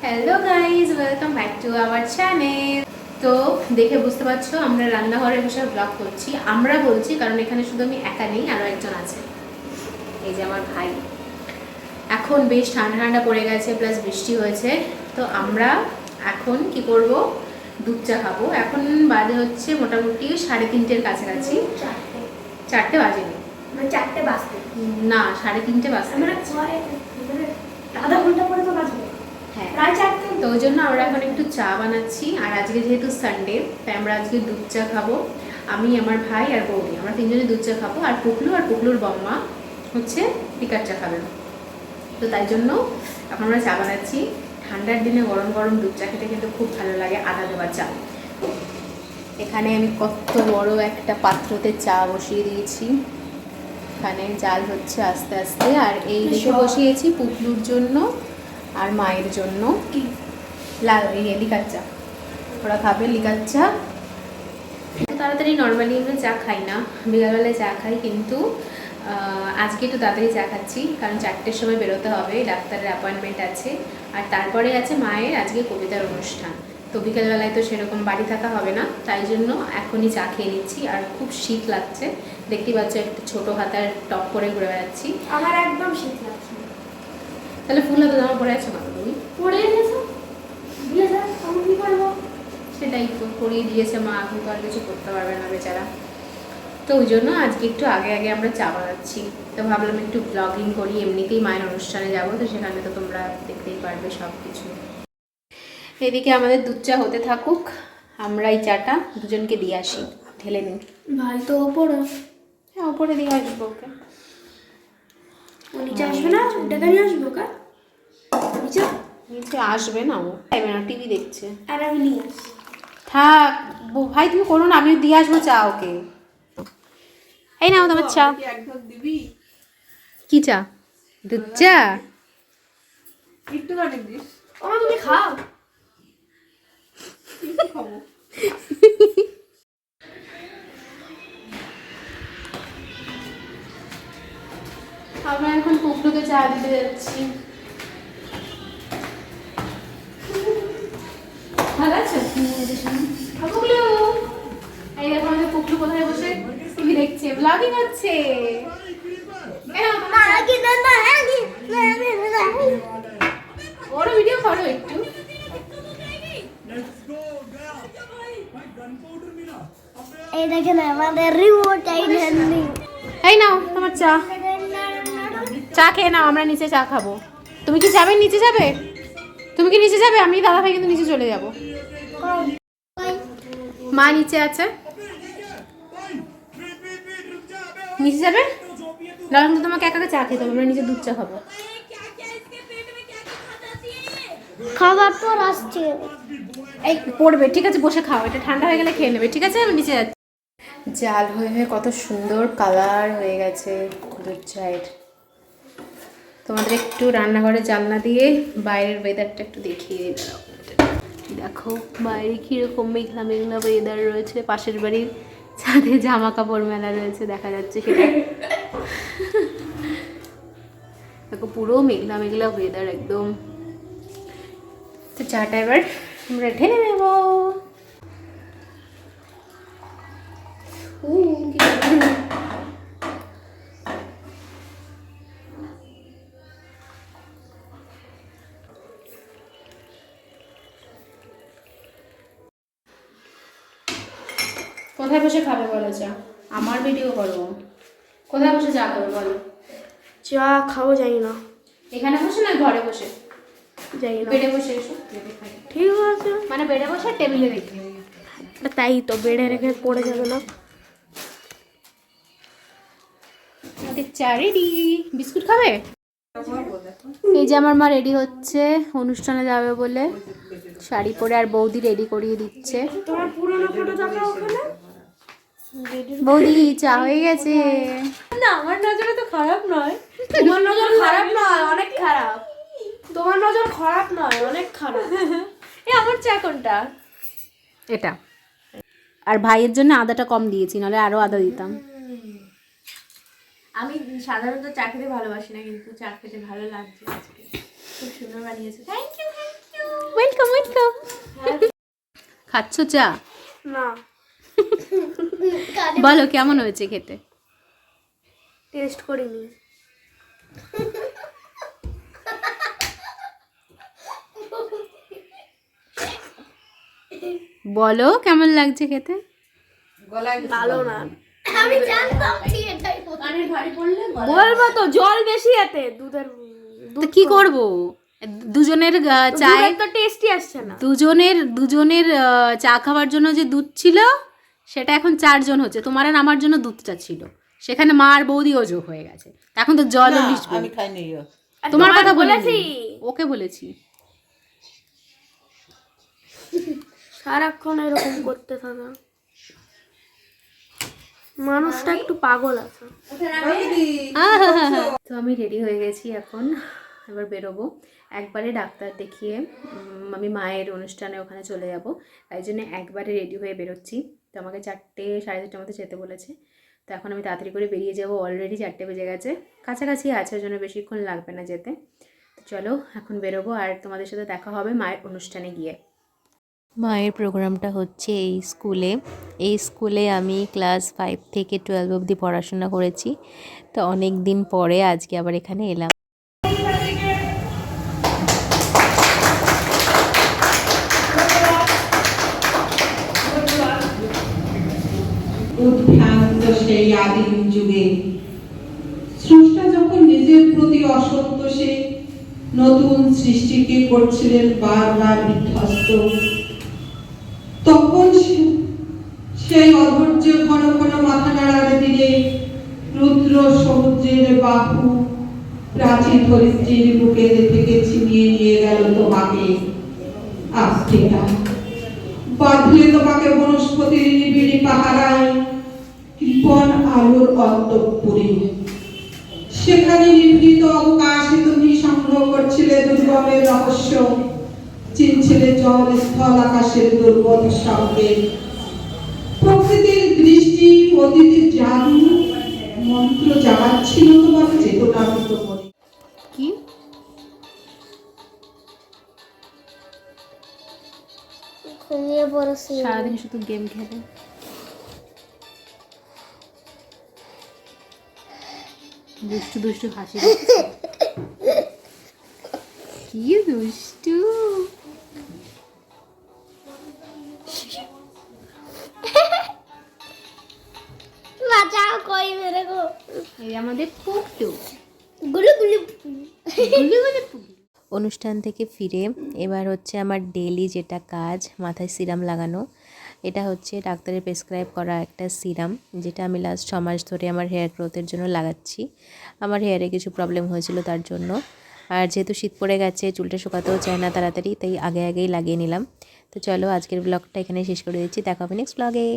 Hello guys, welcome back to our channel. তো দেখে বুঝতে পারছো আমরা রান্নাঘরে বসে ব্লগ করছি। আমরা বলছি কারণ এখানে শুধু আমি একা নেই, আরও একজন আছে, এই যে আমার ভাই। এখন বেশ ঠান্ডা ঠান্ডা পড়ে গেছে, প্লাস বৃষ্টি হয়েছে। তো আমরা এখন কি করব, দুধ চা খাবো। এখন বাজে হচ্ছে মোটামুটি 3:30-এর কাছাকাছি। 4টে বাজেনি, 4টে বাজতে না 3:30 বাজতে, আধা ঘন্টা পরে তো বাজবে। হ্যাঁ প্রায় 4টে। তো ওই জন্য আমরা এখন একটু চা বানাচ্ছি। আর আজকে যেহেতু সানডে, তাই আমরা আজকে দুধ চা খাবো। আমি, আমার ভাই আর বৌদি, আমরা তিনজনে দুধ চা খাবো। আর পুকলুর বম্মা হচ্ছে লিকার চা খাবেন। তো তাই জন্য এখন আমরা চা বানাচ্ছি। ঠান্ডার দিনে গরম গরম দুধ চা খেতে কিন্তু খুব ভালো লাগে, আদা দেওয়া চা। এখানে আমি কত বড় একটা পাত্রতে চা বসিয়ে দিয়েছি। এখানে জাল হচ্ছে আস্তে আস্তে। আর এই দিকে বসিয়েছি পুকলুর জন্য আর মায়ের জন্য লিকার চা। ওরা খাবে লিকার চা। তাড়াতাড়ি নর্মালি আমরা চা খাই না, বিকালবেলায় চা খাই, কিন্তু আজকে একটু তাড়াতাড়ি চা খাচ্ছি কারণ 4টের সময় বেরোতে হবে, ডাক্তারের অ্যাপয়েন্টমেন্ট আছে। আর তারপরে আছে মায়ের আজকে কবিতার অনুষ্ঠান। তো বিকেলবেলায় তো সেরকম বাড়ি থাকা হবে না, তাই জন্য এখনই চা খেয়ে নিচ্ছি। আর খুব শীত লাগছে, দেখতেই পাচ্ছ একটা ছোটো হাতার টপ করে ঘুরে বেড়াচ্ছি। আমার একদম শীত লাগছে। তাহলে ফুল হাতে জামা পরে আছো কেন তুমি? পরে গেছো দিয়ে যা, আমি কি করবো? সেটাই তো করিয়ে দিয়েছে মা, এখন তো আর কিছু করতে পারবে না বেচারা। তো ওই জন্য আজকে একটু আগে আগে আমরা চা বানাচ্ছি। তো ভাবলাম একটু ব্লগিং করি, এমনিতেই মায়ের অনুষ্ঠানে যাবো, তো সেখানে তো তোমরা দেখতেই পারবে সব কিছু। এদিকে আমাদের দুধ চা হতে থাকুক, আমরা এই চাটা দুজনকে দিয়ে আসি, ঢেলে নিই। ভাই তো ওপরে। হ্যাঁ, ওপরে দিয়ে আসবো ওকে। ও নিচে আসবে না? ডেকে নিয়ে আসবো ওকে নিচে? নিচে আসবে না, ও চাইবে না, টিভি দেখছে। আর আমি নিয়ে আসি। থাক ভাই, তুমি করো না, আমি দিয়ে আসবো চা ওকে। এই নাও তোমার চা। কি চা? দুধ চা? ও তুমি খাও। আমরা এখন পুকলুকে চা দিতে যাচ্ছি। ভালো আছে পুকলু? এই দেখো আমাদের পুকলু কোথায় বসে টিভি দেখছে, ব্লগিং হচ্ছে। ওরও ভিডিও করো একটু। এই দেখেন আমাদের রিমোট এই নাও তোমার চা, চা খেয়ে নাও, আমরা নিচে চা খাবো। তুমি কি যাবে? নিচে যাবে? তুমি কি নিচে যাবে? আমি দাদা ভাই কিন্তু নিচে চলে যাব। মা নিচে আছে, নিচে যাবে না? কিন্তু তোমাকে একা চা খেতে হবে, আমরা নিচে দুধ চা খাবো। খাবার পর আসছে। এই পড়বে, ঠিক আছে, বসে খাও, এটা ঠান্ডা হয়ে গেলে খেয়ে নেবে, ঠিক আছে? আমি নিচে যাচ্ছি। জাল হয়ে হয়ে কত সুন্দর কালার হয়ে গেছে দুধ চায়ের। তোমাদের একটু রান্নাঘরে জানলা দিয়ে বাইরের ওয়েদারটা একটু দেখিয়ে দাও। দেখো বাইরে কীরকম মেঘলা মেঘলা ওয়েদার রয়েছে। পাশের বাড়ির ছাদে জামা কাপড় মেলা রয়েছে, দেখা যাচ্ছে সেটা। দেখো পুরো মেঘলা মেঘলা ওয়েদার একদম। তো চাটা এবার আমরা ঢেলে নেব। কোথায় বসে খাবে বলো চা? আমার ভিডিও করো। কোথায় বসে চা খাবে বলো? চা খাবো জানি না। এখানে বসে না ঘরে বসে? জানি না। বেডে বসে এসো। ঠিক আছে, মানে বেডে বসে টেবিলে রেখে। তাই তো বেড়ে রেখে পড়ে যাবে না। আমাদের চা রেডি। বিস্কুট খাবে? এই যে আমার মা রেডি হচ্ছে অনুষ্ঠানে যাবে বলে, শাড়ি পরে, আর বৌদি রেডি করিয়ে দিচ্ছে। তোমার পুরনো ফটো দেখাও ওখানে। বৌদি চা হয়ে গেছে। না, আমার নজরে তো খারাপ নয়। তোমার নজর খারাপ নয়, অনেক খারাপ। তোমার নজর খারাপ নয়, অনেক খারাপ। এ আমার চা কোনটা? এটা। আর ভাইয়ের জন্য আদাটা কম দিয়েছি, নাহলে আরো আদা দিতাম। আমি সাধারণত চা খেতে ভালোবাসি না, কিন্তু চা খেতে ভালো লাগছে আজকে। খুব সুন্দর বানিয়েছে। Thank you, thank you. Welcome welcome. খাচ্ছ চা? না, বলো কেমন হয়েছে খেতে? টেস্ট করিনি। বলো কেমন লাগছে খেতে? ভালো না। আমি জানতাম ঠিক এটাই বলবো তো জল বেশি এতে দুধের। তো কি করব? দুজনের চায় তো টেস্টি আসছে না। দুজনের চা খাওয়ার জন্য যে দুধ ছিল সেটা এখন 4 জন হচ্ছে। তোমার আর আমার জন্য দুধটা ছিল, সেখানে মা আর বৌদিও যোগ হয়ে গেছে। এখন তো জলও মিশবে। আমি খাইনি। তোমার কথা বলেছি, ওকে বলেছি। সারাক্ষণ এরকম করতে থাকা মানুষটা একটু পাগল আছে। তো আমি রেডি হয়ে গেছি, এখন এবার বেরোবো। একবারে ডাক্তার দেখিয়ে আমি মায়ের অনুষ্ঠানে ওখানে চলে যাব, তাই জন্য একবারে রেডি হয়ে বেরোচ্ছি। তো আমাকে 4টে সাড়ে 4টের মধ্যে যেতে বলেছে। তো এখন আমি তাড়াতাড়ি করে বেরিয়ে যাব, অলরেডি 4টে বেজে গেছে, কাছাকাছি আছে, ওই জন্য বেশিক্ষণ লাগবে না যেতে। তো চলো এখন বেরোবো, আর তোমাদের সাথে দেখা হবে মায়ের অনুষ্ঠানে গিয়ে। মায়ের প্রোগ্রামটা হচ্ছে এই স্কুলে আমি ক্লাস 5 থেকে 12 অবধি পড়াশোনা করেছি। তো অনেক দিন পরে আজকে আবার এখানে এলাম। উদ্ভ্রান্ত সেই আদিম যুগে স্রষ্টা যখন নিজের প্রতি অসন্তোষে নতুন সৃষ্টিকে করছিলেন বারবার বিধ্বস্ত, তখন সেই অধৈর্য ঘন ঘন মাথা নাড়ার দিনে রুদ্র সমুদ্রের বাহু প্রাচীন ধরিত্রীর বুকে থেকে ছিনিয়ে নিয়ে গেল তোমাকে। আফ্রিকা বাঁধলে তোমাকে বনস্পতির নিবিড়ি পাহারায় কৃপণ আলোর অন্তঃপুরে। সেখানে নিভৃত অবকাশে তুমি সংগ্রহ করছিলে দুর্গমের রহস্য, চিনছিলে জল স্থল আকাশের দুর্বোধ শব্দে। প্রকৃতির দৃষ্টি অতীতের জাদু মন্ত্র জাগাচ্ছিল তোমার চেতনামৃত মনে। কি ঘুমিয়ে পড়েছি। সারাদিন শুধু গেম খেলে। দুষ্টু দুষ্টু হাসি দিচ্ছে। কি দুষ্টু। বাঁচাও কই মেরে গো। এই আমাদের পুকটু গুলু গুলু গুলি গুলি পুকটু। অনুষ্ঠান থেকে ফিরে এবার হচ্ছে আমার ডেলি যেটা কাজ, মাথায় সিরাম লাগানো। এটা হচ্ছে ডাক্তারের প্রেসক্রাইব করা একটা সিরাম, যেটা আমি লাস্ট 6 মাস ধরে আমার হেয়ার গ্রোথের জন্য লাগাচ্ছি। আমার হেয়ারে কিছু প্রবলেম হয়েছিল তার জন্য, আর যেহেতু শীত পড়ে গেছে চুলটা শুকাতেও চায় না তাড়াতাড়ি, তাই আগেই লাগিয়ে নিলাম। তো চলো আজকের ব্লগটা এখানে শেষ করে দিচ্ছি, দেখা হবে নেক্সট ব্লগে।